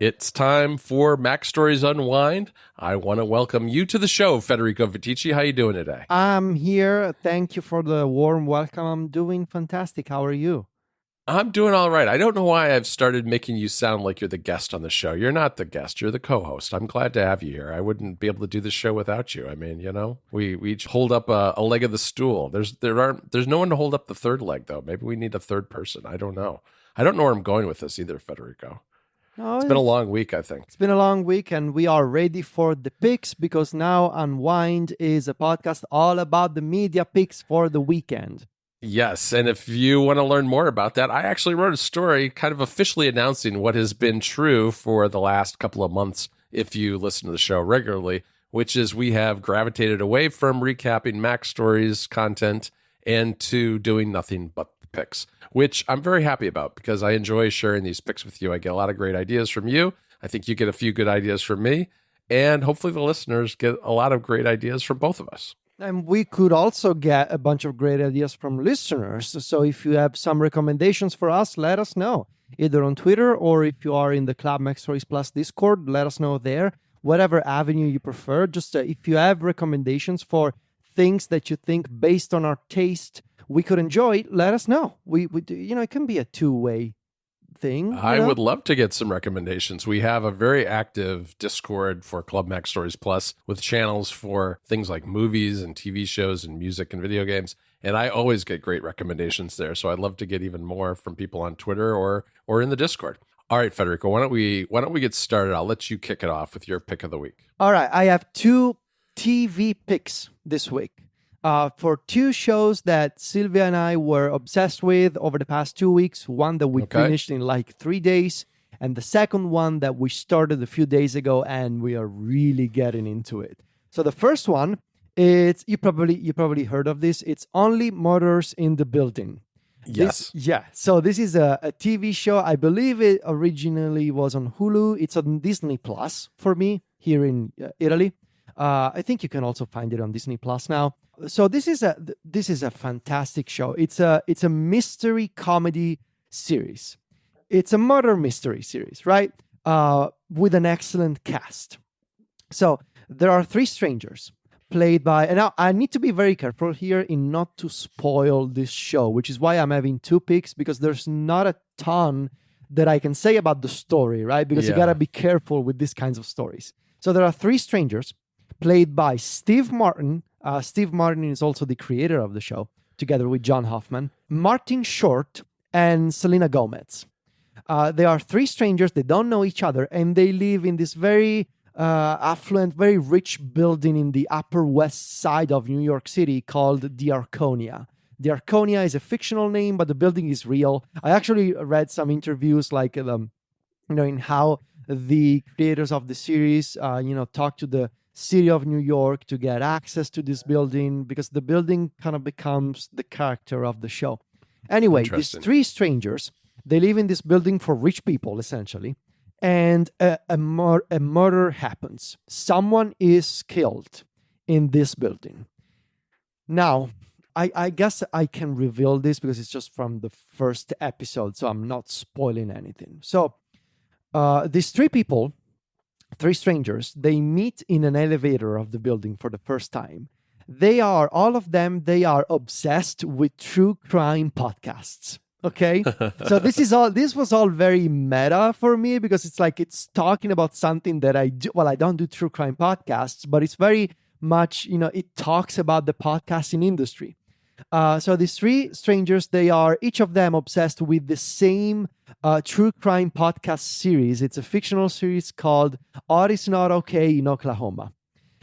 It's time for Mac Stories Unwind. I want to welcome you to the show, Federico Viticci. How are you doing today? I'm here. Thank you for the warm welcome. I'm doing fantastic. How are you? I'm doing all right. I don't know why I've started making you sound like you're the guest on the show. You're not the guest. You're the co-host. I'm glad to have you here. I wouldn't be able to do the show without you. I mean, we each hold up a leg of the stool. There's no one to hold up the third leg, though. Maybe we need a third person. I don't know. I don't know where I'm going with this either, Federico. No, It's been a long week, I think. It's been a long week, and we are ready for the picks because now Unwind is a podcast all about the media picks for the weekend. Yes, and if you want to learn more about that, I actually wrote a story kind of officially announcing what has been true for the last couple of months if you listen to the show regularly, which is we have gravitated away from recapping Mac Stories content and to doing nothing but picks, which I'm very happy about because I enjoy sharing these picks with you. I get a lot of great ideas from you. I think you get a few good ideas from me, and hopefully the listeners get a lot of great ideas from both of us. And we could also get a bunch of great ideas from listeners. So if you have some recommendations for us, let us know, either on Twitter or if you are in the Club Mac Stories Plus Discord, let us know there. Whatever avenue you prefer, just if you have recommendations for things that you think based on our taste we could enjoy, let us know. We it can be a two-way thing. I would love to get some recommendations. We have a very active Discord for Club Mac Stories Plus with channels for things like movies and TV shows and music and video games. And I always get great recommendations there. So I'd love to get even more from people on Twitter or in the Discord. All right, Federico, why don't we get started? I'll let you kick it off with your pick of the week. All right, I have two TV picks this week. For two shows that Sylvia and I were obsessed with over the past 2 weeks. One that we finished in like 3 days, and the second one that we started a few days ago, and we are really getting into it. So the first one, you probably heard of this. It's Only Murders in the Building. Yes. So this is a TV show. I believe it originally was on Hulu. It's on Disney Plus for me here in Italy. I think you can also find it on Disney Plus now. So this is a fantastic show. It's a mystery comedy series. It's a murder mystery series, right? With an excellent cast. So there are three strangers played by, and now I need to be very careful here in not to spoil this show, which is why I'm having two picks, because there's not a ton that I can say about the story, right? Because you gotta be careful with these kinds of stories. So there are three strangers played by Steve Martin. Steve Martin is also the creator of the show, together with John Hoffman, Martin Short, and Selena Gomez. They are three strangers. They don't know each other, and they live in this very affluent, very rich building in the Upper West Side of New York City called the Arconia. The Arconia is a fictional name, but the building is real. I actually read some interviews, like in how the creators of the series, talk to the city of New York to get access to this building, because the building kind of becomes the character of the show. Anyway, these three strangers, they live in this building for rich people, essentially, and a murder happens. Someone is killed in this building. Now, I guess I can reveal this because it's just from the first episode, so I'm not spoiling anything. So these three strangers, they meet in an elevator of the building for the first time. All of them are obsessed with true crime podcasts. Okay. So this was all very meta for me, because it's talking about something that I do. Well, I don't do true crime podcasts, but it's very much, it talks about the podcasting industry. So these three strangers, each of them obsessed with the same true crime podcast series. It's a fictional series called All Is Not Okay in Oklahoma.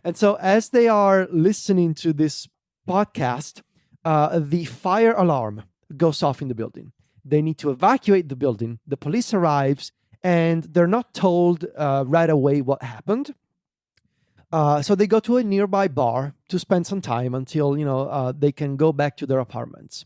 And so as they are listening to this podcast, the fire alarm goes off in the building. They need to evacuate the building. The police arrives, and they're not told right away what happened. So they go to a nearby bar to spend some time until, they can go back to their apartments.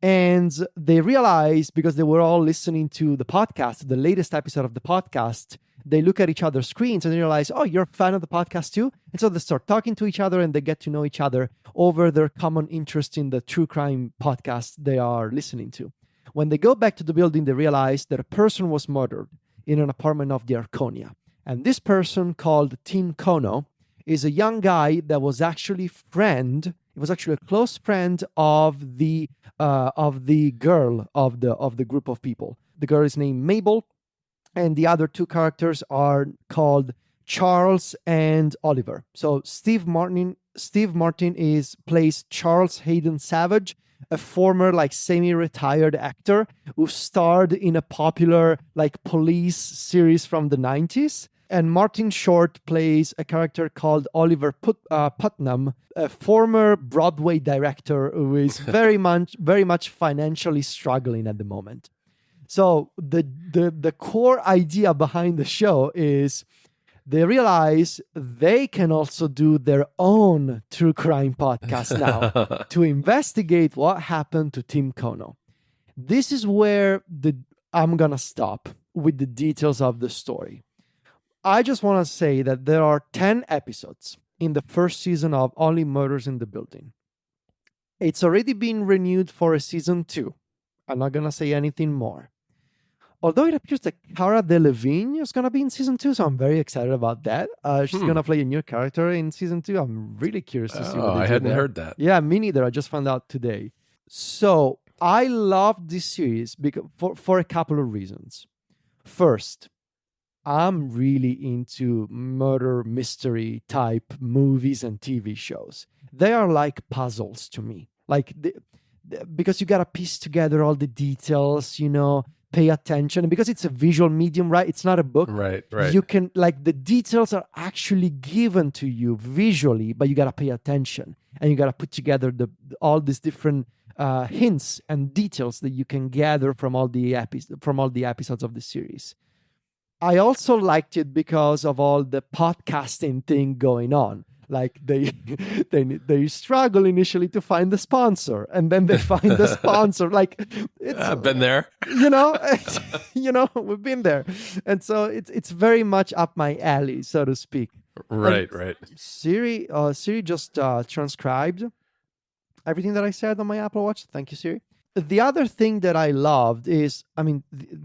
And they realize, because they were all listening to the podcast, the latest episode of the podcast, they look at each other's screens and they realize, oh, you're a fan of the podcast too? And so they start talking to each other, and they get to know each other over their common interest in the true crime podcast they are listening to. When they go back to the building, they realize that a person was murdered in an apartment of the Arconia. And this person called Tim Kono is a young guy that was actually a close friend of the girl of the group of people. The girl is named Mabel, and the other two characters are called Charles and Oliver. So Steve Martin plays Charles Hayden Savage, a former semi-retired actor who starred in a popular police series from the 90s. And Martin Short plays a character called Oliver Putnam, a former Broadway director who is very much financially struggling at the moment. So the core idea behind the show is they realize they can also do their own true crime podcast now to investigate what happened to Tim Kono. This is where I'm going to stop with the details of the story. I just want to say that there are 10 episodes in the first season of Only Murders in the Building. It's already been renewed for a season 2. I'm not going to say anything more. Although it appears that Cara Delevingne is going to be in season 2, so I'm very excited about that. She's going to play a new character in season 2. I'm really curious to see what they do. I hadn't heard that. Yeah, me neither. I just found out today. So I love this series for a couple of reasons. First, I'm really into murder mystery type movies and TV shows. They are like puzzles to me. Because you got to piece together all the details, pay attention. And because it's a visual medium, right? It's not a book. Right. You can, the details are actually given to you visually, but you got to pay attention. And you got to put together all these different hints and details that you can gather from all the episodes of the series. I also liked it because of all the podcasting thing going on. They struggle initially to find the sponsor, and then they find the sponsor. I've been there. We've been there, and so it's very much up my alley, so to speak. Right. Siri just transcribed everything that I said on my Apple Watch. Thank you, Siri. The other thing that I loved is,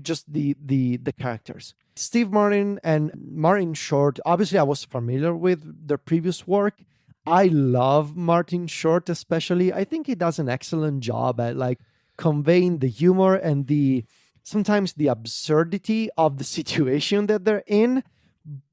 just the characters. Steve Martin and Martin Short, obviously I was familiar with their previous work. I love Martin Short especially. I think he does an excellent job at conveying the humor and sometimes the absurdity of the situation that they're in.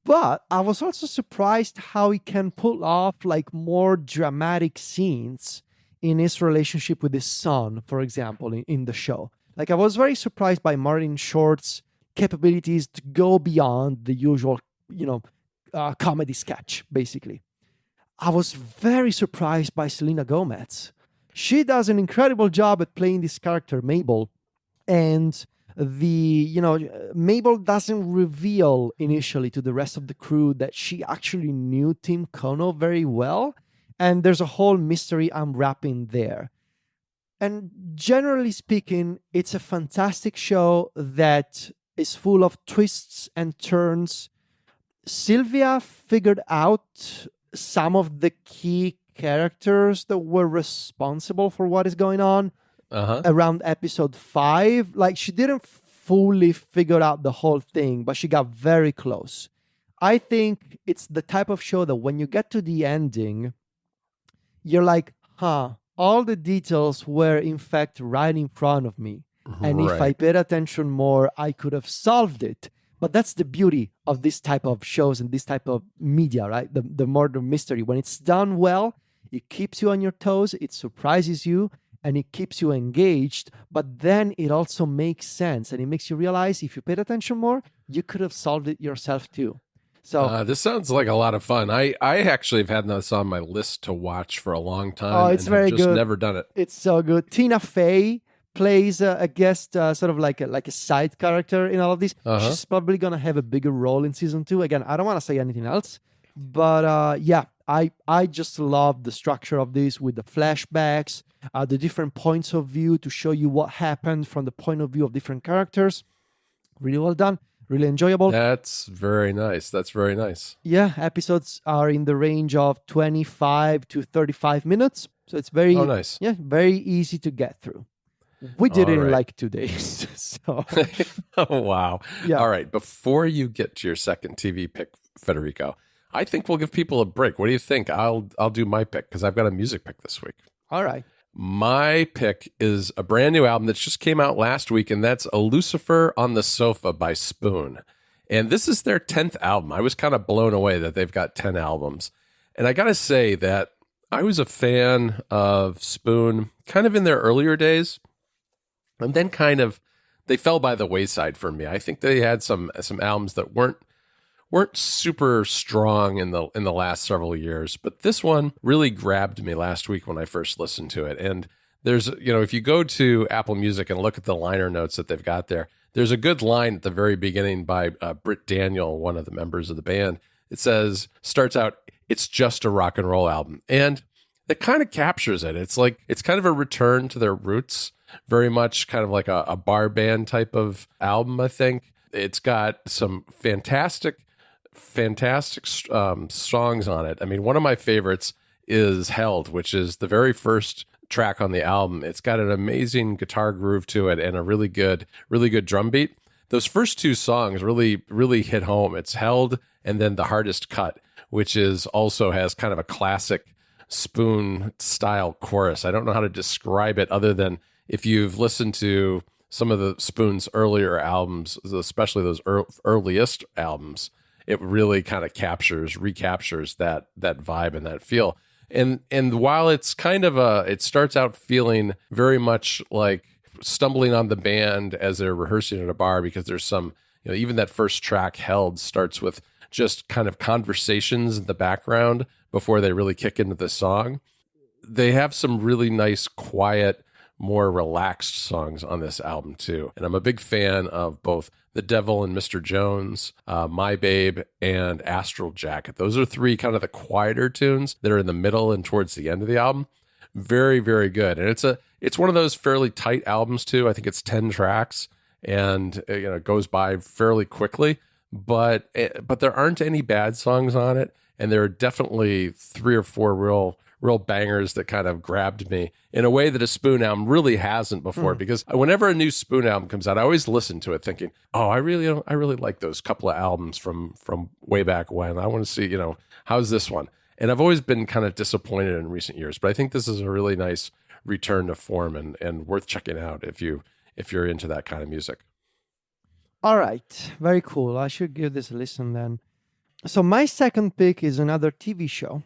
But I was also surprised how he can pull off more dramatic scenes in his relationship with his son, for example, in the show. I was very surprised by Martin Short's capabilities to go beyond the usual, comedy sketch, basically. I was very surprised by Selena Gomez. She does an incredible job at playing this character, Mabel. And Mabel doesn't reveal initially to the rest of the crew that she actually knew Tim Kono very well. And there's a whole mystery unwrapping there. And generally speaking, it's a fantastic show that is full of twists and turns. Sylvia figured out some of the key characters that were responsible for what is going on around episode 5. She didn't fully figure out the whole thing, but she got very close. I think it's the type of show that when you get to the ending, you're like, all the details were in fact right in front of me. And if I paid attention more, I could have solved it. But that's the beauty of this type of shows and this type of media, right? The murder mystery. When it's done well, it keeps you on your toes, it surprises you, and it keeps you engaged. But then it also makes sense. And it makes you realize if you paid attention more, you could have solved it yourself too. So this sounds like a lot of fun. I actually have had this on my list to watch for a long time. Oh, it's very good. Never done it. It's so good. Tina Fey plays a guest, sort of like a side character in all of this. She's probably gonna have a bigger role in season 2. Again, I don't want to say anything else, but I just love the structure of this with the flashbacks, the different points of view to show you what happened from the point of view of different characters. Really well done. Really enjoyable. That's very nice. Yeah, episodes are in the range of 25 to 35 minutes. So it's very nice. Yeah, very easy to get through. We did All it in right. like 2 days. So Oh, wow. yeah. All right. Before you get to your second TV pick, Federico, I think we'll give people a break. What do you think? I'll do my pick because I've got a music pick this week. All right. My pick is a brand new album that just came out last week, and that's A Lucifer on the Sofa by Spoon. And this is their 10th album. I was kind of blown away that they've got 10 albums. And I got to say that I was a fan of Spoon kind of in their earlier days, and then kind of they fell by the wayside for me. I think they had some albums that weren't super strong in the last several years, but this one really grabbed me last week when I first listened to it. And there's, if you go to Apple Music and look at the liner notes that they've got there, there's a good line at the very beginning by Britt Daniel, one of the members of the band. It starts out, "It's just a rock and roll album." And it kind of captures it. It's kind of a return to their roots, very much kind of like a bar band type of album, I think. It's got some fantastic songs on it. I mean, one of my favorites is Held, which is the very first track on the album. It's got an amazing guitar groove to it and a really good drum beat. Those first two songs really, really hit home. It's Held and then The Hardest Cut, which is also has kind of a classic Spoon style chorus. I don't know how to describe it other than if you've listened to some of the Spoon's earlier albums, especially those earliest albums, it really kind of recaptures that vibe and that feel. And while it's kind of it starts out feeling very much like stumbling on the band as they're rehearsing at a bar, because there's some, even that first track, Held, starts with just kind of conversations in the background before they really kick into the song. They have some really nice, quiet, more relaxed songs on this album too. And I'm a big fan of both The Devil and Mr. Jones, My Babe, and Astral Jacket. Those are three kind of the quieter tunes that are in the middle and towards the end of the album. Very, very good. And it's one of those fairly tight albums too. I think it's 10 tracks and it goes by fairly quickly, but there aren't any bad songs on it. And there are definitely 3 or 4 real bangers that kind of grabbed me in a way that a Spoon album really hasn't before. Because whenever a new Spoon album comes out, I always listen to it thinking, oh, I really like those couple of albums from way back when. I want to see, how's this one? And I've always been kind of disappointed in recent years, but I think this is a really nice return to form and worth checking out if you're into that kind of music. All right. Very cool. I should give this a listen then. So my second pick is another TV show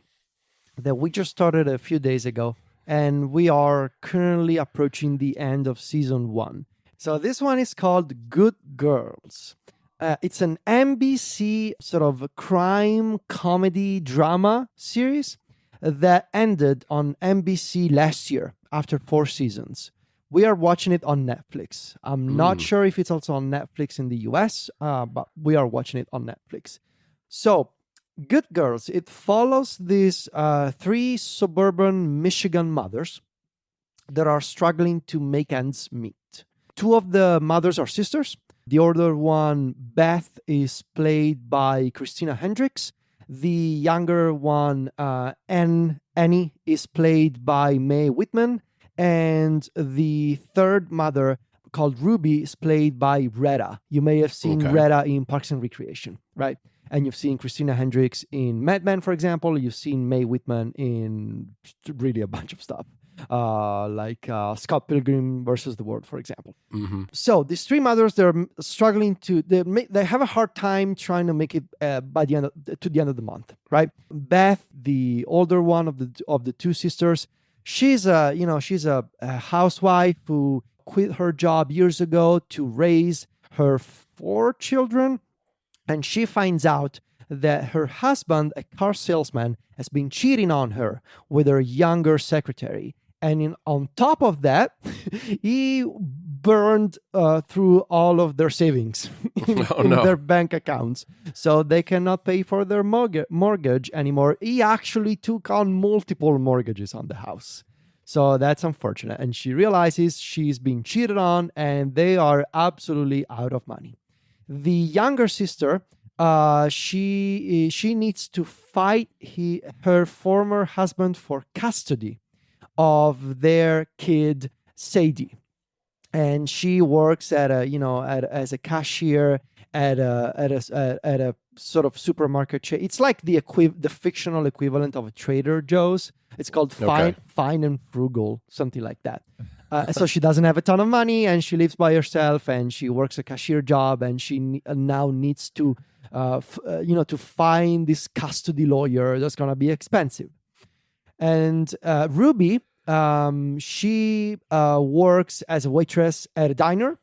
that we just started a few days ago, and we are currently approaching the end of season 1. So this one is called Good Girls. It's an NBC sort of crime comedy drama series that ended on NBC last year after 4 seasons. We are watching it on Netflix. I'm not sure if it's also on Netflix in the US, but we are watching it on Netflix. So, Good Girls, it follows these 3 suburban Michigan mothers that are struggling to make ends meet. 2 of the mothers are sisters. The older one, Beth, is played by Christina Hendricks. The younger one, Annie, is played by Mae Whitman. And the third mother, called Ruby, is played by Retta. You may have seen Retta in Parks and Recreation, right? And you've seen Christina Hendricks in Mad Men, for example. You've seen Mae Whitman in really a bunch of stuff, like Scott Pilgrim versus the World, for example. Mm-hmm. So these 3 mothers, they're struggling they have a hard time trying to make it by the end to the end of the month, right? Beth, the older one of the 2 sisters, she's a housewife who quit her job years ago to raise her 4 children. And she finds out that her husband, a car salesman, has been cheating on her with her younger secretary. And on top of that, he burned through all of their savings in their bank accounts. So they cannot pay for their mortgage anymore. He actually took on multiple mortgages on the house. So that's unfortunate. And she realizes she's being cheated on and they are absolutely out of money. The younger sister, she needs to fight her former husband for custody of their kid, Sadie. and she works at a as a cashier at a sort of supermarket chain. It's like the fictional equivalent of a Trader Joe's. It's called Okay. Fine and Frugal, something like that. So she doesn't have a ton of money, and she lives by herself, and she works a cashier job, and she now needs to to find this custody lawyer that's gonna be expensive. And Ruby, she works as a waitress at a diner,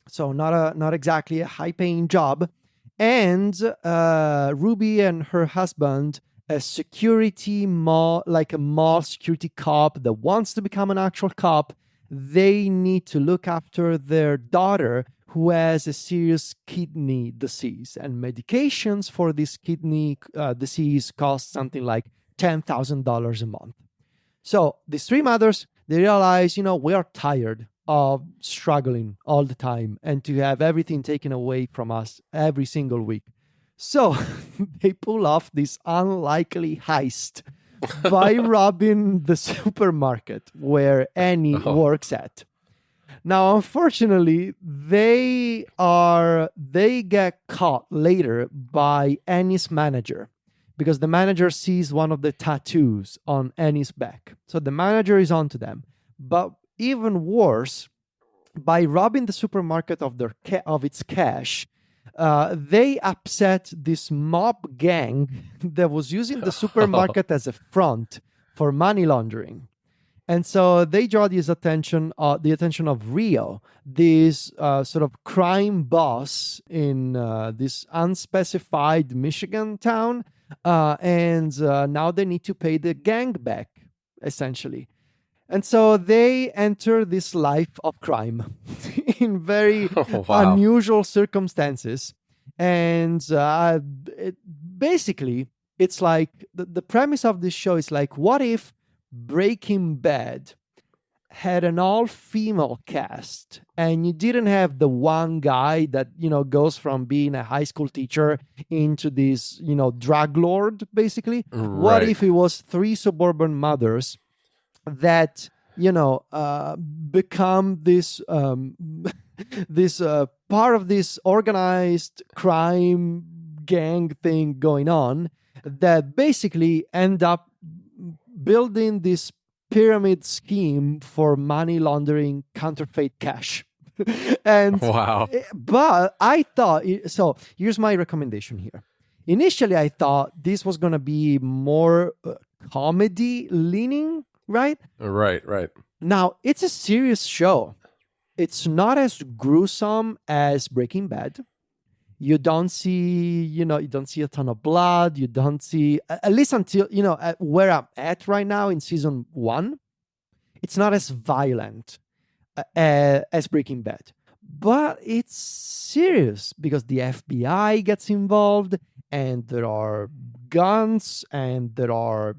so not exactly a high paying job. And Ruby and her husband, a security mall, like a mall security cop that wants to become an actual cop, they need to look after their daughter who has a serious kidney disease, and medications for this kidney disease cost something like $10,000 a month. So these three mothers, they realize, we are tired of struggling all the time and to have everything taken away from us every single week. So they pull off this unlikely heist by robbing the supermarket where Annie works at. Now, unfortunately, they get caught later by Annie's manager, because the manager sees one of the tattoos on Annie's back. So the manager is onto them. But even worse, by robbing the supermarket of its cash, they upset this mob gang that was using the supermarket as a front for money laundering. And so they draw the attention of Rio, this sort of crime boss in this unspecified Michigan town, and now they need to pay the gang back, essentially. And so they enter this life of crime in very unusual circumstances. And basically, it's like the premise of this show is like, what if Breaking Bad had an all-female cast and you didn't have the one guy that, goes from being a high school teacher into this, drug lord, basically? Right. What if it was three suburban mothers that, become this this part of this organized crime gang thing going on, that basically end up building this pyramid scheme for money laundering counterfeit cash. And wow. But I thought, so here's my recommendation here. Initially, I thought this was going to be more comedy leaning, right? Right. Now, it's a serious show. It's not as gruesome as Breaking Bad. You don't see a ton of blood. You don't see, at least until, where I'm at right now in season 1, it's not as violent as Breaking Bad. But it's serious because the FBI gets involved, and there are guns, and there are,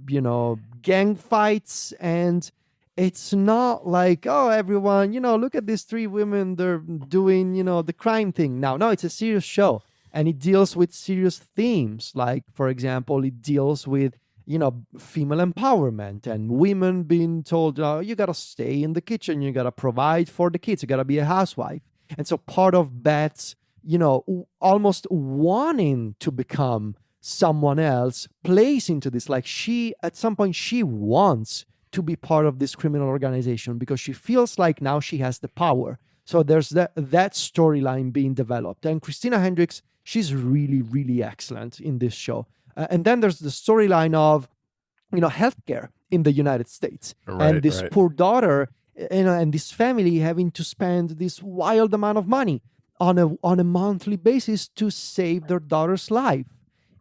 gang fights, and it's not like, oh, everyone, look at these three women, they're doing, the crime thing now. No, it's a serious show, and it deals with serious themes. Like, for example, it deals with, female empowerment and women being told, you got to stay in the kitchen, you got to provide for the kids, you got to be a housewife. And so part of Beth's, almost wanting to become someone else plays into this. Like, at some point, she wants to be part of this criminal organization because she feels like now she has the power. So there's that storyline being developed. And Christina Hendricks, she's really, really excellent in this show. And then there's the storyline of, healthcare in the United States. And this poor daughter, and this family having to spend this wild amount of money on a monthly basis to save their daughter's life.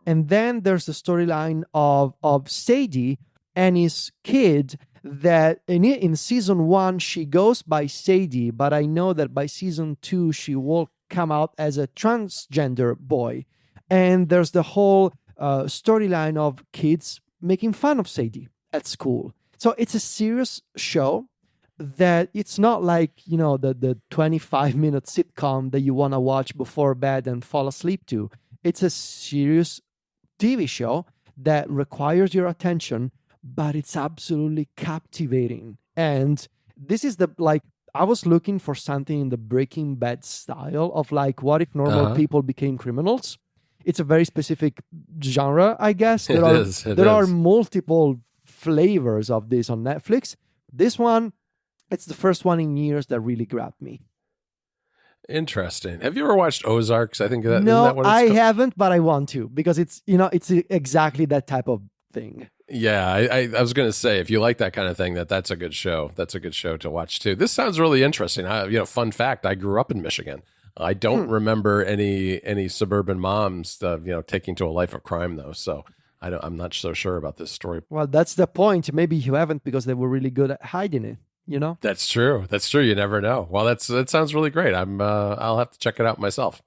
And then there's the storyline of Sadie, Annie's kid, that in season 1 she goes by Sadie, but I know that by season 2 she will come out as a transgender boy. And there's the whole storyline of kids making fun of Sadie at school. So it's a serious show that it's not like, the 25-minute sitcom that you want to watch before bed and fall asleep to. It's a serious TV show that requires your attention, but it's absolutely captivating. And this is I was looking for something in the Breaking Bad style of like, what if normal people became criminals? It's a very specific genre, I guess. There are multiple flavors of this on Netflix. This one, it's the first one in years that really grabbed me. Interesting. Have you ever watched Ozarks? I think that no, isn't that what it's I called? haven't, but I want to, because it's exactly that type of thing. Yeah, I was going to say, if you like that kind of thing, that's a good show. That's a good show to watch too. This sounds really interesting. Fun fact: I grew up in Michigan. I don't remember any suburban moms, taking to a life of crime though. So I'm not so sure about this story. Well, that's the point. Maybe you haven't because they were really good at hiding it. That's true. That's true. You never know. Well, that sounds really great. I'll have to check it out myself.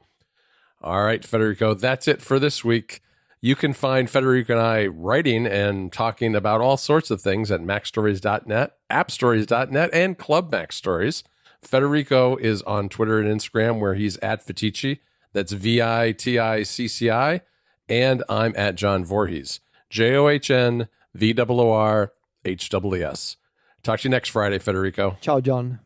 All right, Federico, that's it for this week. You can find Federico and I writing and talking about all sorts of things at macstories.net, appstories.net, and Club Mac Stories. Federico is on Twitter and Instagram where he's at Viticci. That's VITICCI. And I'm at John Voorhees. JOHNVOORHWES. Talk to you next Friday, Federico. Ciao, John.